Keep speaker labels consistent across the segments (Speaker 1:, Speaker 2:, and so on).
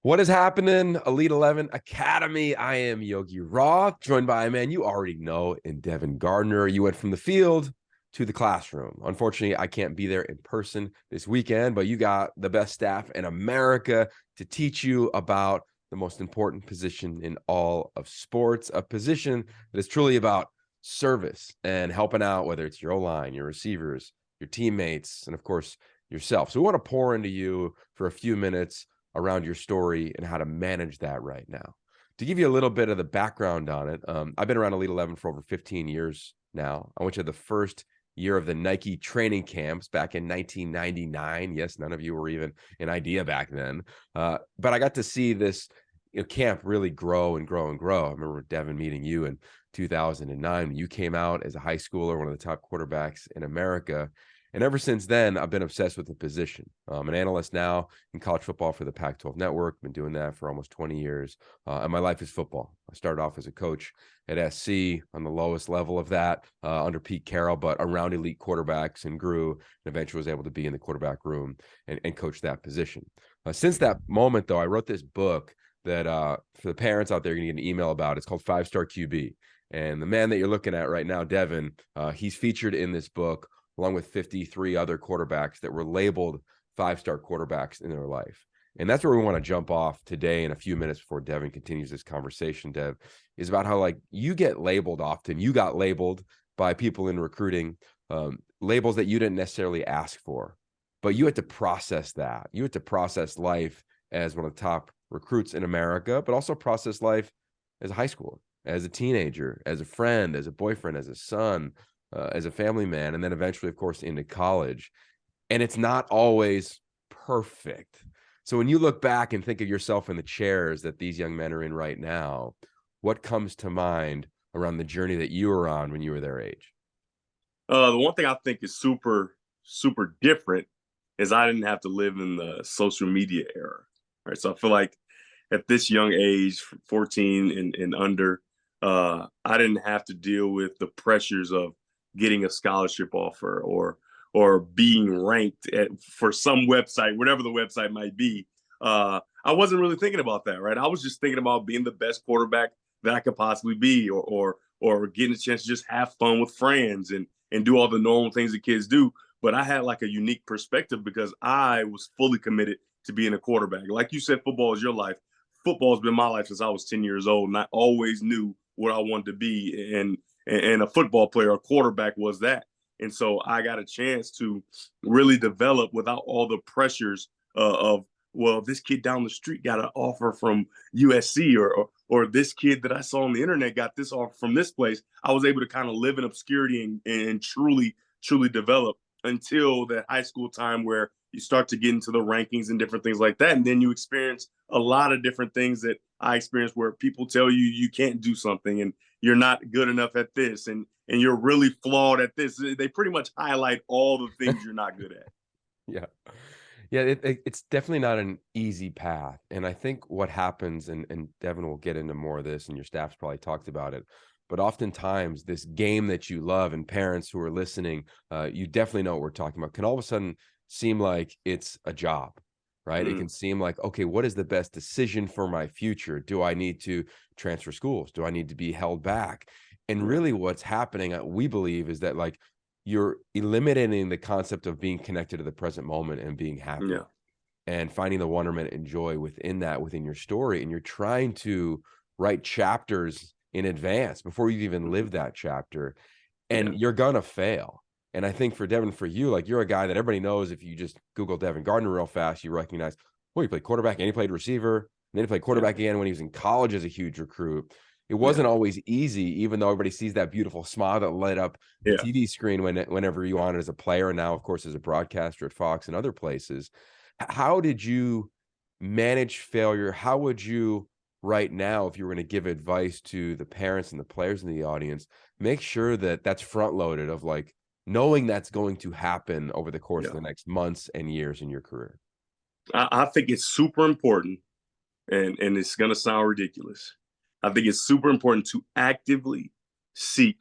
Speaker 1: What is happening, Elite 11 Academy? I am Yogi Roth, joined by a man you already know in Devin Gardner. You went from the field to the classroom. Unfortunately, I can't be there in person this weekend, but you got the best staff in America to teach you about the most important position in all of sports, a position that is truly about service and helping out, whether it's your O-line, your receivers, your teammates, and of course, yourself. So we want to pour into you for a few minutes around your story and how to manage that right now. To give you a little bit of the background on it, I've been around Elite 11 for over 15 years now. I went to the first year of the Nike training camps back in 1999. Yes, none of you were even an idea back then. But I got to see this camp really grow and grow and grow. I remember Devin meeting you in 2009. You came out as a high schooler, one of the top quarterbacks in America. And ever since then, I've been obsessed with the position. I'm an analyst now in college football for the Pac-12 Network. Been doing that for almost 20 years. And my life is football. I started off as a coach at SC on the lowest level of that under Pete Carroll, but around elite quarterbacks and grew and eventually was able to be in the quarterback room and coach that position. Since that moment, though, I wrote this book that for the parents out there, you're going to get an email about. It's called 5-Star QB. And the man that you're looking at right now, Devin, he's featured in this book along with 53 other quarterbacks that were labeled 5-star quarterbacks in their life. And that's where we want to jump off today in a few minutes before Devin continues this conversation, Dev, is about how like you get labeled often. You got labeled by people in recruiting, labels that you didn't necessarily ask for, but you had to process that. You had to process life as one of the top recruits in America, but also process life as a high schooler, as a teenager, as a friend, as a boyfriend, as a son, as a family man, and then eventually, of course, into college. And it's not always perfect. So when you look back and think of yourself in the chairs that these young men are in right now, what comes to mind around the journey that you were on when you were their age?
Speaker 2: The one thing I think is super different is I didn't have to live in the social media era. Right. So I feel like at this young age, 14 and under, I didn't have to deal with the pressures of getting a scholarship offer or being ranked for some website, whatever the website might be. I wasn't really thinking about that, right? I was just thinking about being the best quarterback that I could possibly be, or getting a chance to just have fun with friends and do all the normal things that kids do. But I had like a unique perspective because I was fully committed to being a quarterback. Like you said, football is your life. Football has been my life since I was 10 years old, and I always knew what I wanted to be. And a football player, a quarterback was that. And so I got a chance to really develop without all the pressures of, well, this kid down the street got an offer from USC, or this kid that I saw on the internet got this offer from this place. I was able to kind of live in obscurity and truly develop until that high school time where you start to get into the rankings and different things like that. And then you experience a lot of different things that I experienced where people tell you you can't do something and you're not good enough at this and you're really flawed at this. They pretty much highlight all the things you're not good at.
Speaker 1: Yeah. Yeah, it's definitely not an easy path. And I think what happens, and Devin will get into more of this, and your staff's probably talked about it, but oftentimes this game that you love, and parents who are listening, you definitely know what we're talking about, can all of a sudden seem like it's a job, right? It
Speaker 2: Mm,
Speaker 1: can seem like, okay, what is the best decision for my future? Do I need to transfer schools? Do I need to be held back? And
Speaker 2: yeah,
Speaker 1: really what's happening, we believe, is that like you're eliminating the concept of being connected to the present moment and being happy
Speaker 2: yeah,
Speaker 1: and finding the wonderment and joy within that, within your story. And you're trying to write chapters in advance before you even
Speaker 2: mhm,
Speaker 1: live that chapter.
Speaker 2: yeah,
Speaker 1: And you're going to fail. And I think for Devin, for you, like you're a guy that everybody knows. If you just Google Devin Gardner real fast, you recognize, well, he played quarterback and he played receiver. And then he played
Speaker 2: yeah,
Speaker 1: quarterback again when he was in college as a huge recruit. It
Speaker 2: yeah,
Speaker 1: wasn't always easy, even though everybody sees that beautiful smile that lit up the
Speaker 2: yeah.
Speaker 1: TV screen whenever you on it as a player, and now, of course, as a broadcaster at Fox and other places. How did you manage failure? How would you, right now, if you were going to give advice to the parents and the players in the audience, make sure that that's front loaded of like knowing that's going to happen over the course of
Speaker 2: Yeah.
Speaker 1: the next months and years in your career?
Speaker 2: I think it's super important, and it's gonna sound ridiculous. I think it's super important to actively seek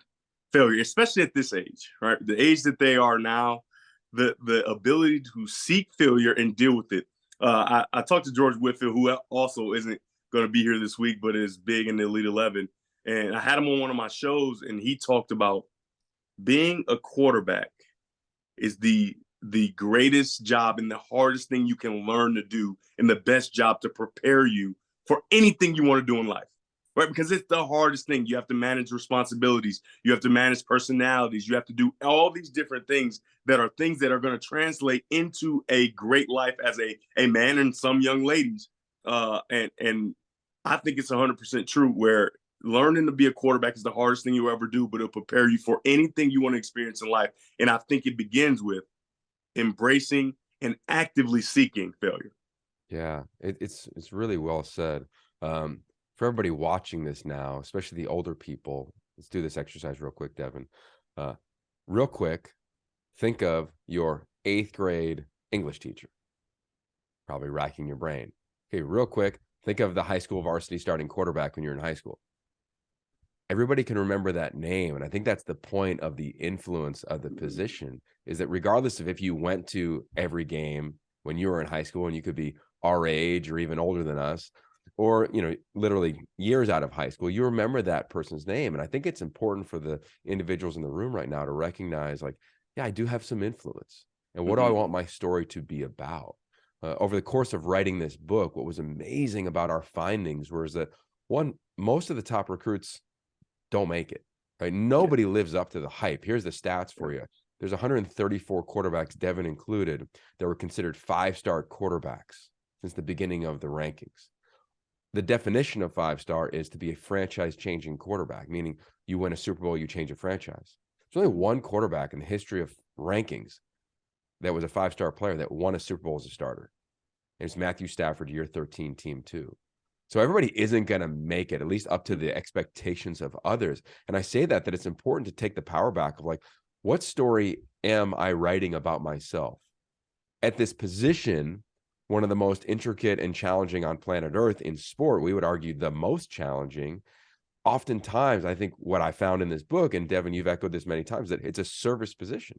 Speaker 2: failure, especially at this age, right? The age that they are now, the ability to seek failure and deal with it I talked to George Whitfield, who also isn't going to be here this week, but is big in the Elite 11. And I had him on one of my shows, and he talked about being a quarterback is the greatest job and the hardest thing you can learn to do, and the best job to prepare you for anything you want to do in life. Right? Because it's the hardest thing. You have to manage responsibilities, you have to manage personalities, you have to do all these different things that are going to translate into a great life as a man and some young ladies. And I think it's 100% true where learning to be a quarterback is the hardest thing you'll ever do, but it'll prepare you for anything you want to experience in life. And I think it begins with embracing and actively seeking failure.
Speaker 1: Yeah, it's really well said. For everybody watching this now, especially the older people, let's do this exercise real quick, Devin. Real quick, think of your 8th grade English teacher, probably racking your brain. Okay, real quick, think of the high school varsity starting quarterback when you're in high school. Everybody can remember that name. And I think that's the point of the influence of the position, is that regardless of if you went to every game when you were in high school, and you could be our age or even older than us, or, you know, literally years out of high school, you remember that person's name. And I think it's important for the individuals in the room right now to recognize, like, yeah, I do have some influence. And what do I want my story to be about? Over the course of writing this book, what was amazing about our findings was that, one, most of the top recruits don't make it, right? Nobody lives up to the hype. Here's the stats for you. There's 134 quarterbacks, Devin included, that were considered 5-star quarterbacks since the beginning of the rankings. The definition of 5-star is to be a franchise-changing quarterback, meaning you win a Super Bowl, you change a franchise. There's only one quarterback in the history of rankings that was a 5-star player that won a Super Bowl as a starter. And it's Matthew Stafford, year 13, team 2. So everybody isn't going to make it, at least up to the expectations of others. And I say that it's important to take the power back of, like, what story am I writing about myself? At this position, one of the most intricate and challenging on planet Earth in sport, we would argue the most challenging. Oftentimes, I think what I found in this book, and Devin, you've echoed this many times, that it's a service position.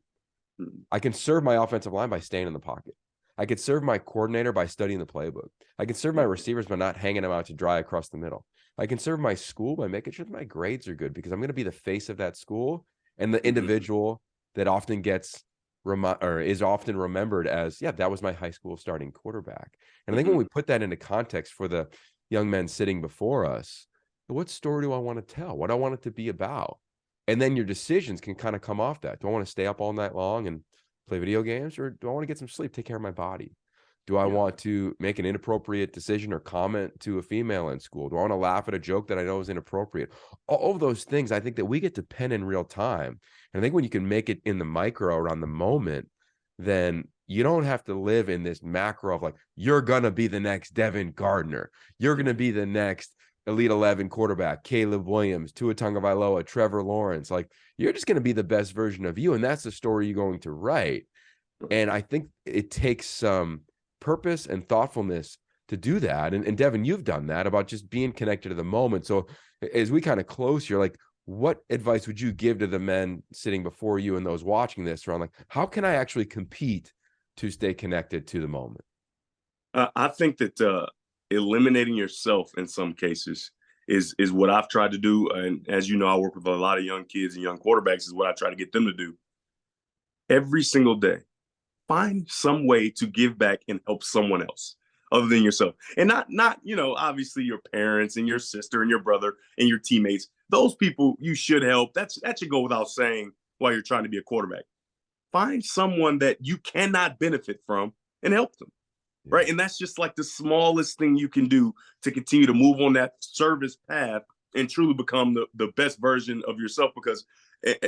Speaker 1: I can serve my offensive line by staying in the pocket. I could serve my coordinator by studying the playbook. I can serve my receivers by not hanging them out to dry across the middle. I can serve my school by making sure that my grades are good, because I'm going to be the face of that school and the individual that often gets is often remembered as, yeah, that was my high school starting quarterback. And I think when we put that into context for the young men sitting before us, what story do I want to tell? What do I want it to be about? And then your decisions can kind of come off that. Do I want to stay up all night long and play video games, or do I want to get some sleep, take care of my body? Do I want to make an inappropriate decision or comment to a female in school? Do I want to laugh at a joke that I know is inappropriate? All of those things, I think that we get to pen in real time. And I think when you can make it in the micro around the moment, then you don't have to live in this macro of, like, you're going to be the next Devin Gardner. You're going to be the next Elite 11 quarterback, Caleb Williams, Tua Tagovailoa, Trevor Lawrence. Like, you're just going to be the best version of you. And that's the story you're going to write. And I think it takes some purpose and thoughtfulness to do that. And Devin, you've done that, about just being connected to the moment. So as we kind of close here, like, what advice would you give to the men sitting before you and those watching this around, like, how can I actually compete to stay connected to the moment?
Speaker 2: I think that eliminating yourself in some cases is what I've tried to do. And as you know, I work with a lot of young kids and young quarterbacks, is what I try to get them to do. Every single day, find some way to give back and help someone else other than yourself. And not, obviously your parents and your sister and your brother and your teammates. Those people you should help. That should go without saying while you're trying to be a quarterback. Find someone that you cannot benefit from and help them. Right. And that's just like the smallest thing you can do to continue to move on that service path and truly become the best version of yourself. Because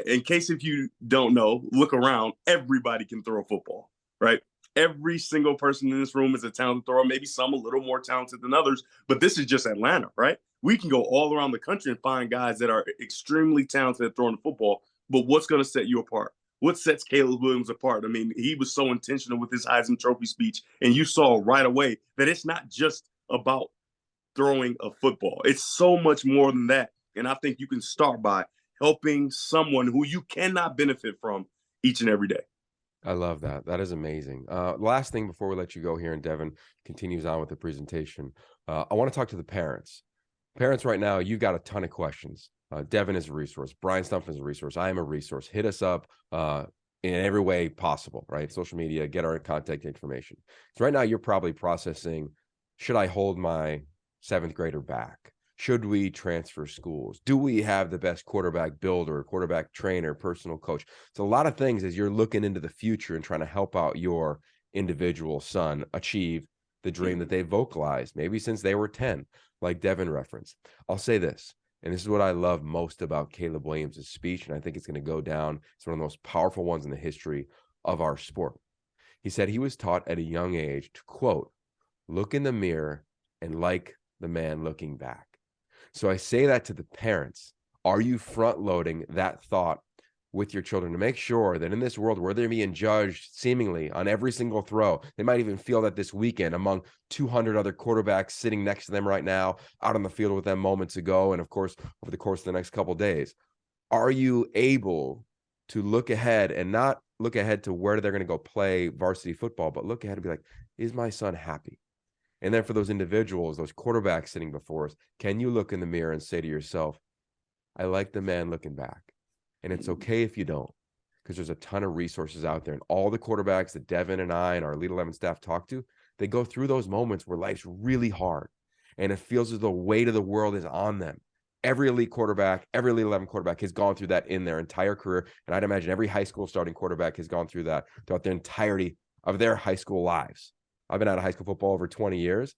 Speaker 2: in case if you don't know, look around, everybody can throw a football, right? Every single person in this room is a talented thrower, maybe some a little more talented than others, but this is just Atlanta, right? We can go all around the country and find guys that are extremely talented at throwing the football, but what's going to set you apart? What sets Caleb Williams apart? I mean, he was so intentional with his Heisman Trophy speech, and you saw right away that it's not just about throwing a football. It's so much more than that. And I think you can start by helping someone who you cannot benefit from each and every day.
Speaker 1: I love that. That is amazing. Last thing before we let you go here, and Devin continues on with the presentation. I want to talk to the parents. Parents, right now, you've got a ton of questions. Devin is a resource. Brian Stumpf is a resource. I am a resource. Hit us up in every way possible, right? Social media, get our contact information. So right now, you're probably processing, should I hold my seventh grader back? Should we transfer schools? Do we have the best quarterback builder, quarterback trainer, personal coach? It's a lot of things as you're looking into the future and trying to help out your individual son achieve the dream that they vocalized maybe since they were 10, like Devin referenced. I'll say this, and this is what I love most about Caleb Williams' speech, and I think it's going to go down. It's one of the most powerful ones in the history of our sport. He said he was taught at a young age to, quote, look in the mirror and like the man looking back. So I say that to the parents. Are you front loading that thought with your children to make sure that in this world where they're being judged seemingly on every single throw, they might even feel that this weekend among 200 other quarterbacks sitting next to them right now, out on the field with them moments ago, and of course, over the course of the next couple of days, are you able to look ahead and not look ahead to where they're going to go play varsity football, but look ahead and be like, is my son happy? And then for those individuals, those quarterbacks sitting before us, can you look in the mirror and say to yourself, I like the man looking back? And it's okay if you don't, because there's a ton of resources out there. And all the quarterbacks that Devin and I and our Elite 11 staff talk to, they go through those moments where life's really hard and it feels as though the weight of the world is on them. Every elite quarterback, every Elite 11 quarterback has gone through that in their entire career. And I'd imagine every high school starting quarterback has gone through that throughout the entirety of their high school lives. I've been out of high school football over 20 years.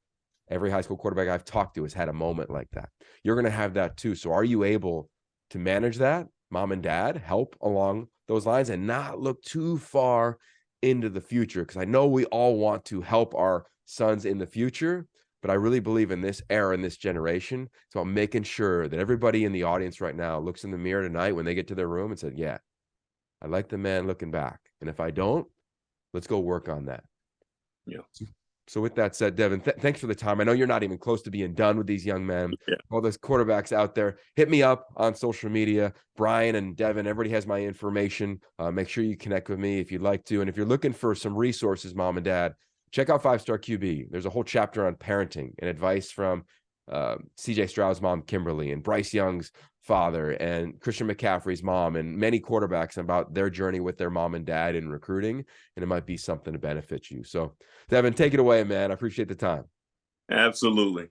Speaker 1: Every high school quarterback I've talked to has had a moment like that. You're going to have that too. So are you able to manage that? Mom and dad help along those lines and not look too far into the future, because I know we all want to help our sons in the future, but I really believe in this era, in this generation, it's about making sure that everybody in the audience right now looks in the mirror tonight when they get to their room and said, yeah, I like the man looking back. And if I don't, let's go work on that.
Speaker 2: Yeah.
Speaker 1: So with that said, Devin, thanks for the time. I know you're not even close to being done with these young men.
Speaker 2: Yeah.
Speaker 1: All those quarterbacks out there, hit me up on social media. Brian and Devin, everybody has my information. Make sure you connect with me if you'd like to. And if you're looking for some resources, mom and dad, check out 5-Star QB. There's a whole chapter on parenting and advice from CJ Stroud's mom, Kimberly, and Bryce Young's father, and Christian McCaffrey's mom, and many quarterbacks about their journey with their mom and dad in recruiting. And it might be something to benefit you. So Devin, take it away, man. I appreciate the time.
Speaker 2: Absolutely.